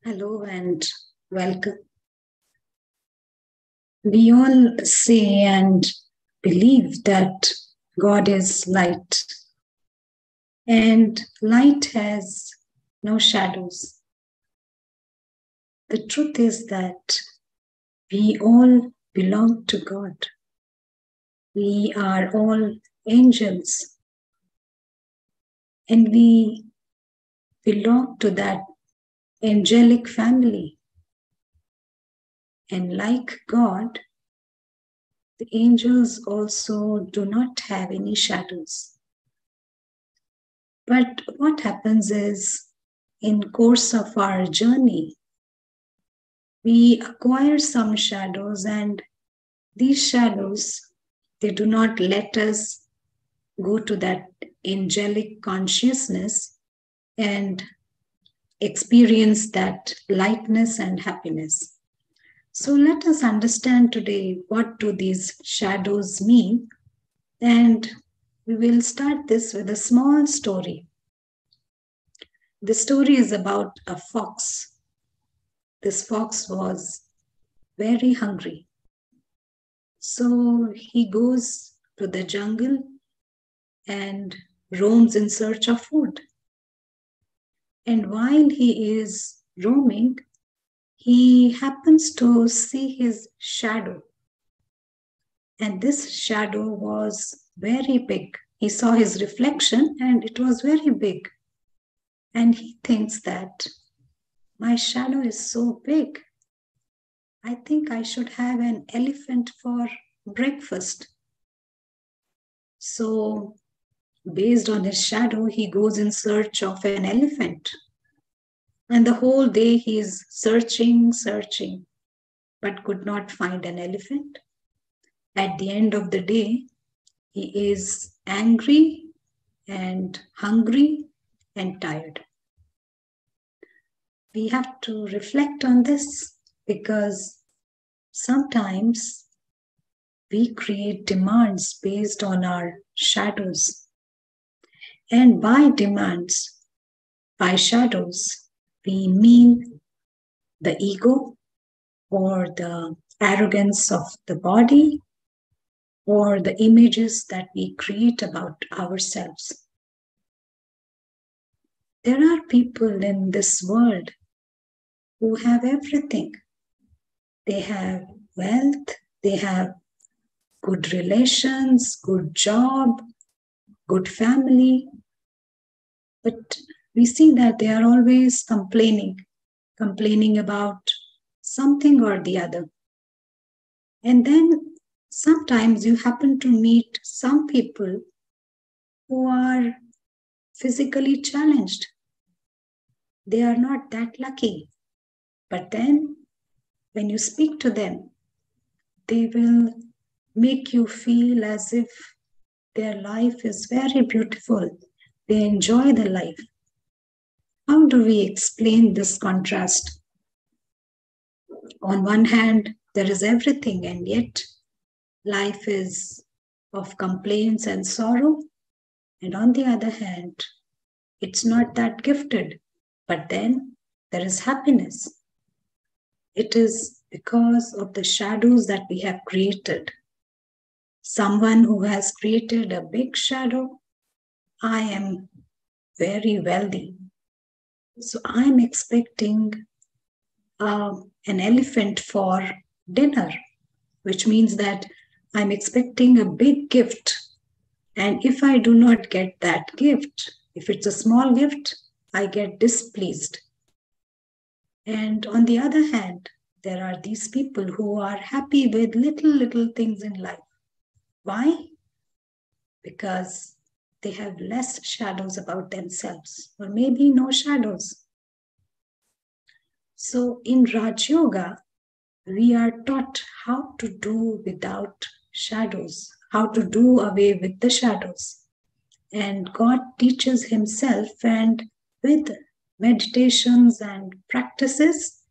Hello and welcome. We all say and believe that God is light, and light has no shadows. The truth is that we all belong to God. We are all angels, and we belong to that angelic family. And like God, the angels also do not have any shadows. But what happens is, in course of our journey, we acquire some shadows, and these shadows, they do not let us go to that angelic consciousness and experience that lightness and happiness. So let us understand today what do these shadows mean, and we will start this with a small story. The story is about a fox. This fox was very hungry. So he goes to the jungle and roams in search of food. And while he is roaming, he happens to see his shadow. And this shadow was very big. He saw his reflection and it was very big. And he thinks that my shadow is so big. I think I should have an elephant for breakfast. So, based on his shadow, he goes in search of an elephant. And the whole day he is searching, but could not find an elephant. At the end of the day, he is angry and hungry and tired. We have to reflect on this because sometimes we create demands based on our shadows. And by demands, by shadows, we mean the ego or the arrogance of the body or the images that we create about ourselves. There are people in this world who have everything. They have wealth, they have good relations, good job, good family, but we see that they are always complaining about something or the other. And then sometimes you happen to meet some people who are physically challenged. They are not that lucky. But then when you speak to them, they will make you feel as if their life is very beautiful. They enjoy the life. How do we explain this contrast? On one hand, there is everything, and yet life is of complaints and sorrow. And on the other hand, it's not that gifted, but then there is happiness. It is because of the shadows that we have created. Someone who has created a big shadow, I am very wealthy. So I'm expecting an elephant for dinner, which means that I'm expecting a big gift. And if I do not get that gift, if it's a small gift, I get displeased. And on the other hand, there are these people who are happy with little things in life. Why? Because they have less shadows about themselves, or maybe no shadows. So in Raj Yoga, we are taught how to do without shadows, how to do away with the shadows. And God teaches himself, and with meditations and practices,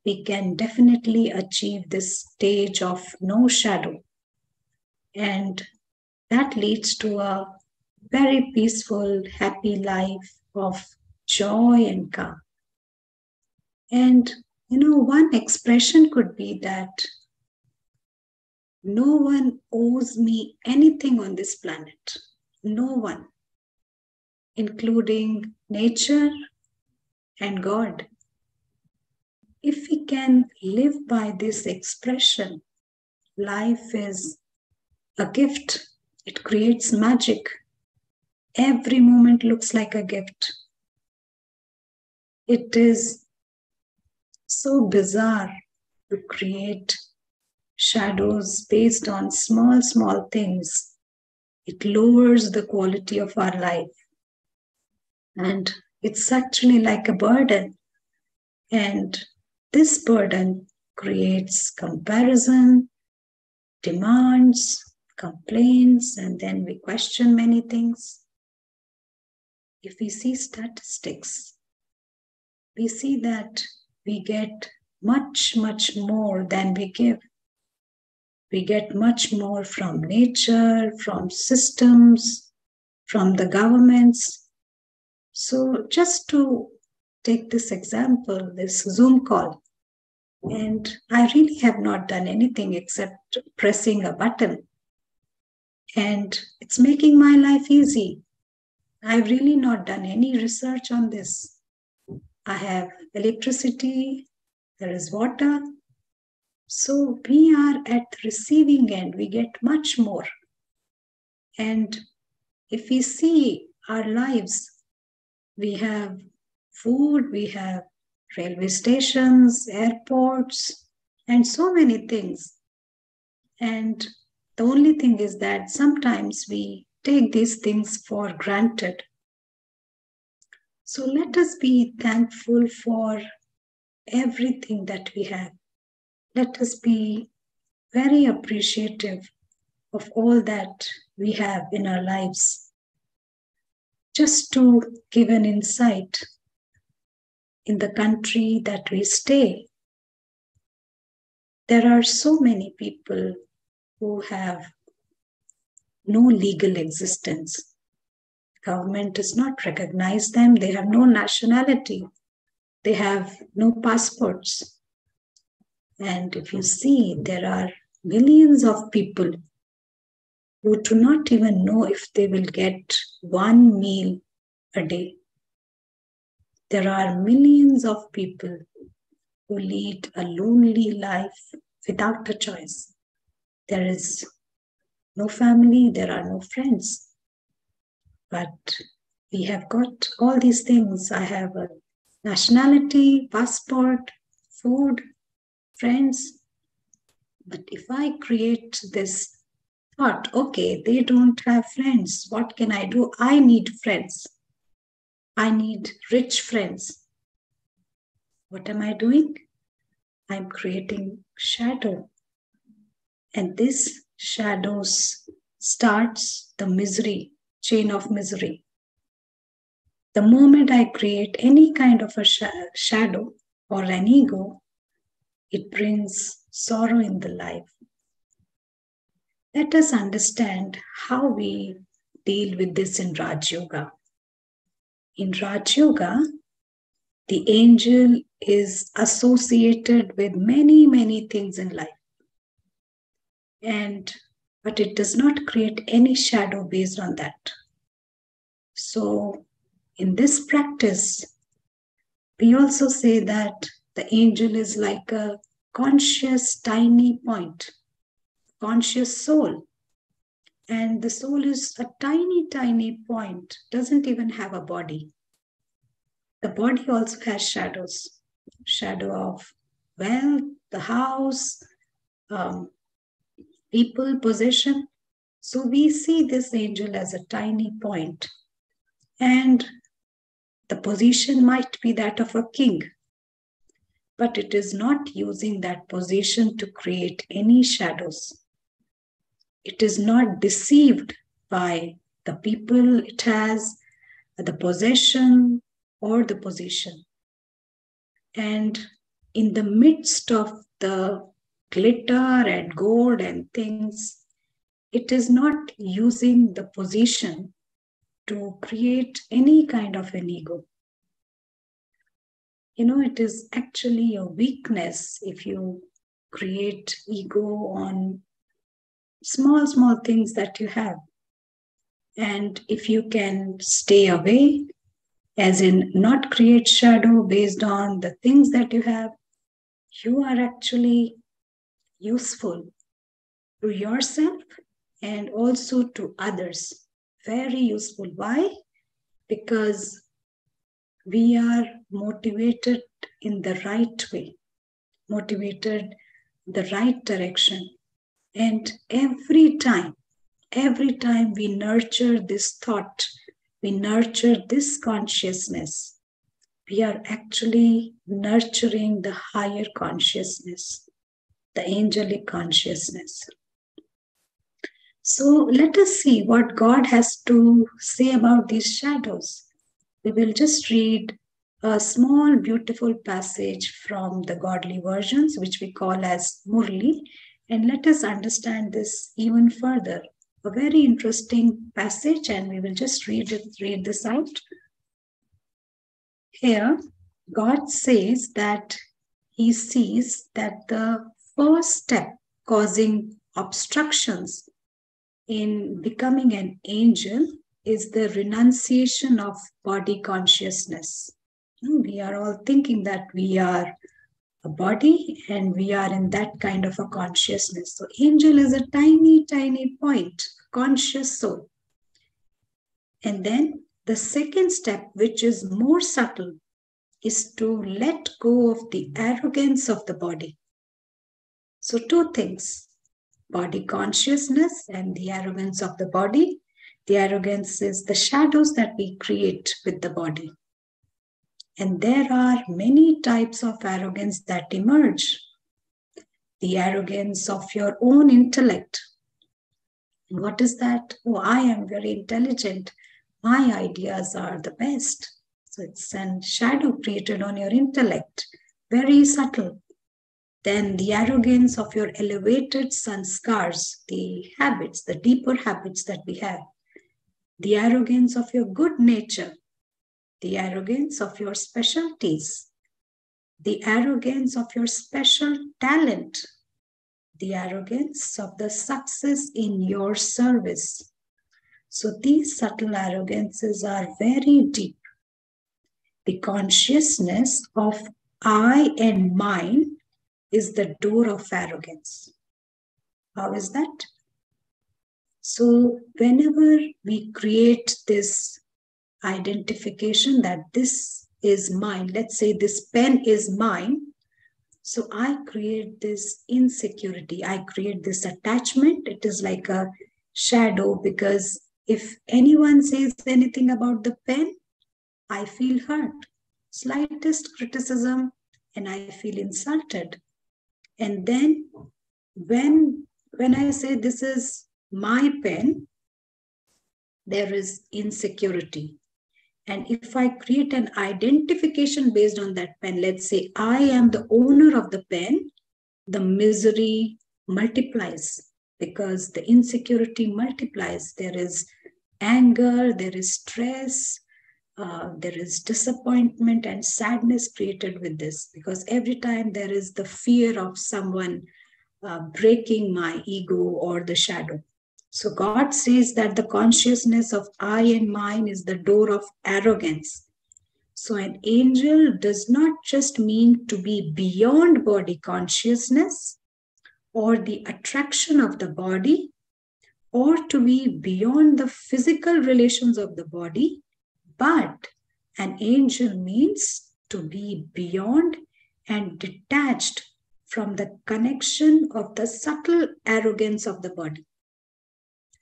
we can definitely achieve this stage of no shadow. And that leads to a very peaceful, happy life of joy and calm. And one expression could be that no one owes me anything on this planet. No one, including nature and God. If we can live by this expression, life is a gift. It creates magic. Every moment looks like a gift. It is so bizarre to create shadows based on small, small things. It lowers the quality of our life. And it's actually like a burden. And this burden creates comparison, demands, complaints, and then we question many things. If we see statistics, we see that we get much, much more than we give. We get much more from nature, from systems, from the governments. So just to take this example, this Zoom call, and I really have not done anything except pressing a button. And it's making my life easy. I've really not done any research on this. I have electricity, there is water. So we are at the receiving end, we get much more. And if we see our lives, we have food, we have railway stations, airports, and so many things. And the only thing is that sometimes we take these things for granted. So let us be thankful for everything that we have. Let us be very appreciative of all that we have in our lives. Just to give an insight, in the country that we stay, there are so many people who have no legal existence. Government does not recognize them. They have no nationality. They have no passports. And if you see, there are millions of people who do not even know if they will get one meal a day. There are millions of people who lead a lonely life without a choice. There is no family, there are no friends. But we have got all these things. I have a nationality, passport, food, friends. But if I create this thought, okay, they don't have friends, what can I do? I need friends. I need rich friends. What am I doing? I'm creating shadow. And this shadows starts the misery, chain of misery. The moment I create any kind of a shadow or an ego, it brings sorrow in the life. Let us understand how we deal with this in Raj Yoga. In Raj Yoga, the angel is associated with many, many things in life. But it does not create any shadow based on that. So in this practice, we also say that the angel is like a conscious tiny point, conscious soul. And the soul is a tiny, tiny point, doesn't even have a body. The body also has shadows. Shadow of wealth, the house, people, possession. So we see this angel as a tiny point. And the position might be that of a king, but it is not using that position to create any shadows. It is not deceived by the people it has, the possession, or the position. And in the midst of the glitter and gold and things, it is not using the position to create any kind of an ego. It is actually a weakness if you create ego on small, small things that you have. And if you can stay away, as in not create shadow based on the things that you have, you are actually useful to yourself and also to others. Very useful. Why? Because we are motivated in the right way, motivated the right direction. And every time we nurture this thought, we nurture this consciousness, we are actually nurturing the higher consciousness, the angelic consciousness. So let us see what God has to say about these shadows. We will just read a small, beautiful passage from the godly versions, which we call as Murli, and let us understand this even further. A very interesting passage, and we will just read this out. Here, God says that He sees that the first step causing obstructions in becoming an angel is the renunciation of body consciousness. We are all thinking that we are a body and we are in that kind of a consciousness. So angel is a tiny, tiny point, conscious soul. And then the second step, which is more subtle, is to let go of the arrogance of the body. So two things, body consciousness and the arrogance of the body. The arrogance is the shadows that we create with the body. And there are many types of arrogance that emerge. The arrogance of your own intellect. What is that? Oh, I am very intelligent. My ideas are the best. So it's a shadow created on your intellect, very subtle. Then the arrogance of your elevated sanskars, the habits, the deeper habits that we have. The arrogance of your good nature, the arrogance of your specialties, the arrogance of your special talent, the arrogance of the success in your service. So these subtle arrogances are very deep. The consciousness of I and mine is the door of arrogance. How is that? So whenever we create this identification that this is mine, let's say this pen is mine, so I create this insecurity, I create this attachment. It is like a shadow, because if anyone says anything about the pen, I feel hurt. Slightest criticism and I feel insulted. And then when I say this is my pen, there is insecurity. And if I create an identification based on that pen, let's say I am the owner of the pen, the misery multiplies because the insecurity multiplies. There is anger, there is stress, there is disappointment and sadness created with this, because every time there is the fear of someone breaking my ego or the shadow. So God says that the consciousness of I and mine is the door of arrogance. So an angel does not just mean to be beyond body consciousness or the attraction of the body, or to be beyond the physical relations of the body, but an angel means to be beyond and detached from the connection of the subtle arrogance of the body.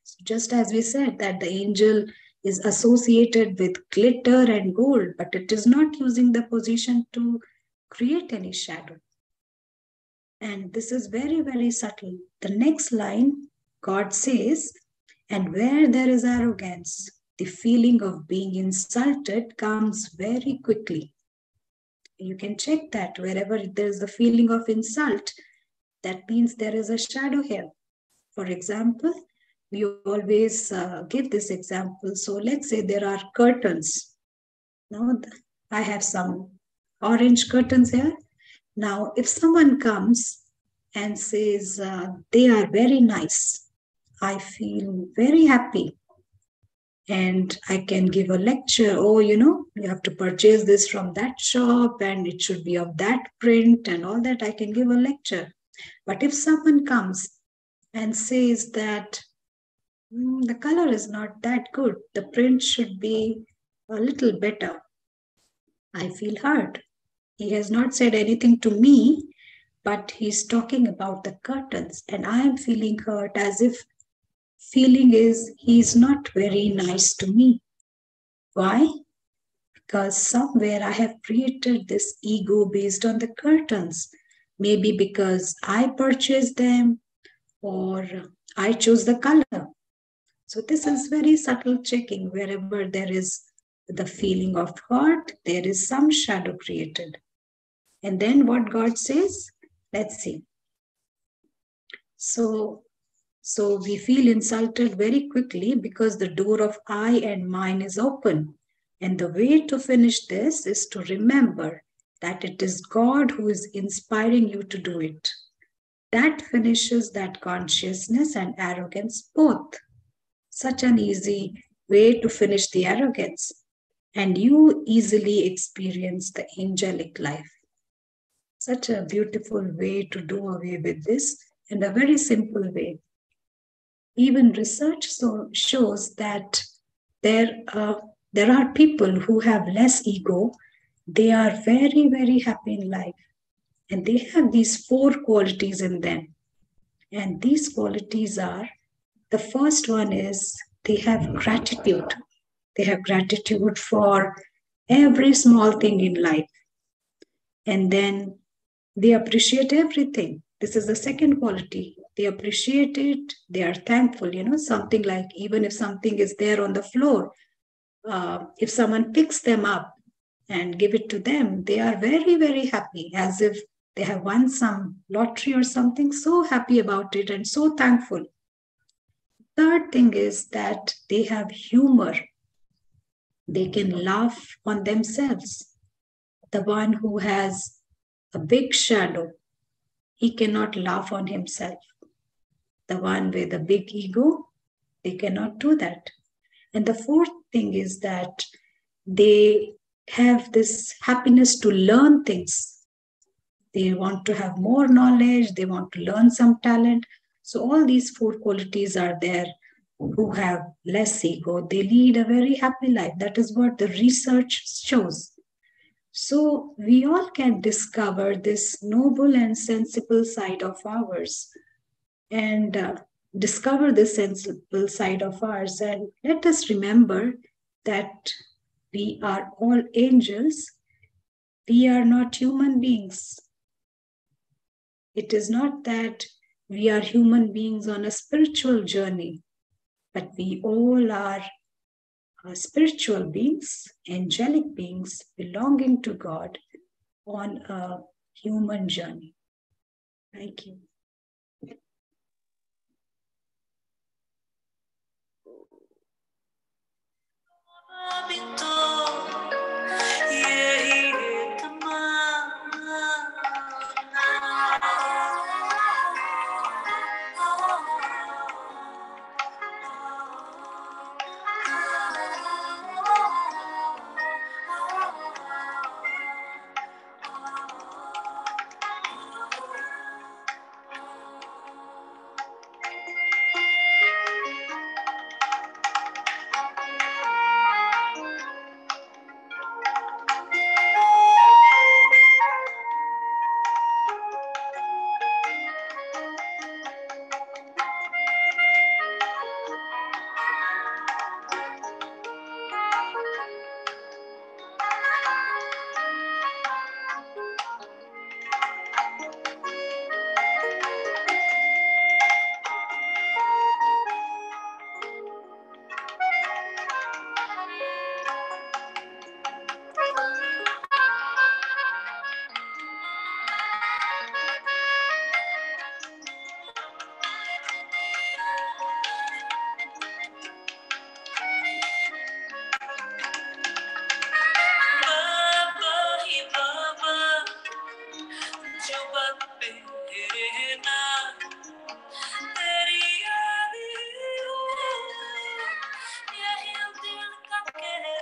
So just as we said that the angel is associated with glitter and gold, but it is not using the position to create any shadow. And this is very, very subtle. The next line, God says, and where there is arrogance, the feeling of being insulted comes very quickly. You can check that wherever there is the feeling of insult, that means there is a shadow here. For example, we always give this example. So let's say there are curtains. Now I have some orange curtains here. Now, if someone comes and says they are very nice, I feel very happy and I can give a lecture. Oh, you have to purchase this from that shop and it should be of that print and all that. I can give a lecture. But if someone comes and says that the color is not that good, the print should be a little better, I feel hurt. He has not said anything to me, but he's talking about the curtains, and I am feeling hurt as if feeling is he's not very nice to me. Why? Because somewhere I have created this ego based on the curtains. Maybe because I purchased them or I chose the color. So this is very subtle checking. Wherever there is the feeling of hurt, there is some shadow created. And then what God says, let's see. So we feel insulted very quickly because the door of I and mine is open. And the way to finish this is to remember that it is God who is inspiring you to do it. That finishes that consciousness and arrogance both. Such an easy way to finish the arrogance. And you easily experience the angelic life. Such a beautiful way to do away with this, and a very simple way. Even research shows that there are people who have less ego. They are very, very happy in life. And they have these 4 qualities in them. And these qualities are, the first one is they have gratitude. They have gratitude for every small thing in life. And then they appreciate everything. This is the second quality. They appreciate it. They are thankful. Something like even if something is there on the floor, if someone picks them up and give it to them, they are very, very happy, as if they have won some lottery or something, so happy about it and so thankful. Third thing is that they have humor. They can laugh on themselves. The one who has a big shadow, he cannot laugh on himself. The one with a big ego, they cannot do that. And the fourth thing is that they have this happiness to learn things. They want to have more knowledge, they want to learn some talent. So all these 4 qualities are there who have less ego. They lead a very happy life. That is what the research shows. So we all can discover this noble and sensible side of ours and discover this sensible side of ours. And let us remember that we are all angels. We are not human beings. It is not that we are human beings on a spiritual journey, but we all are spiritual beings, angelic beings belonging to God on a human journey. Thank you. यही दिल का कहना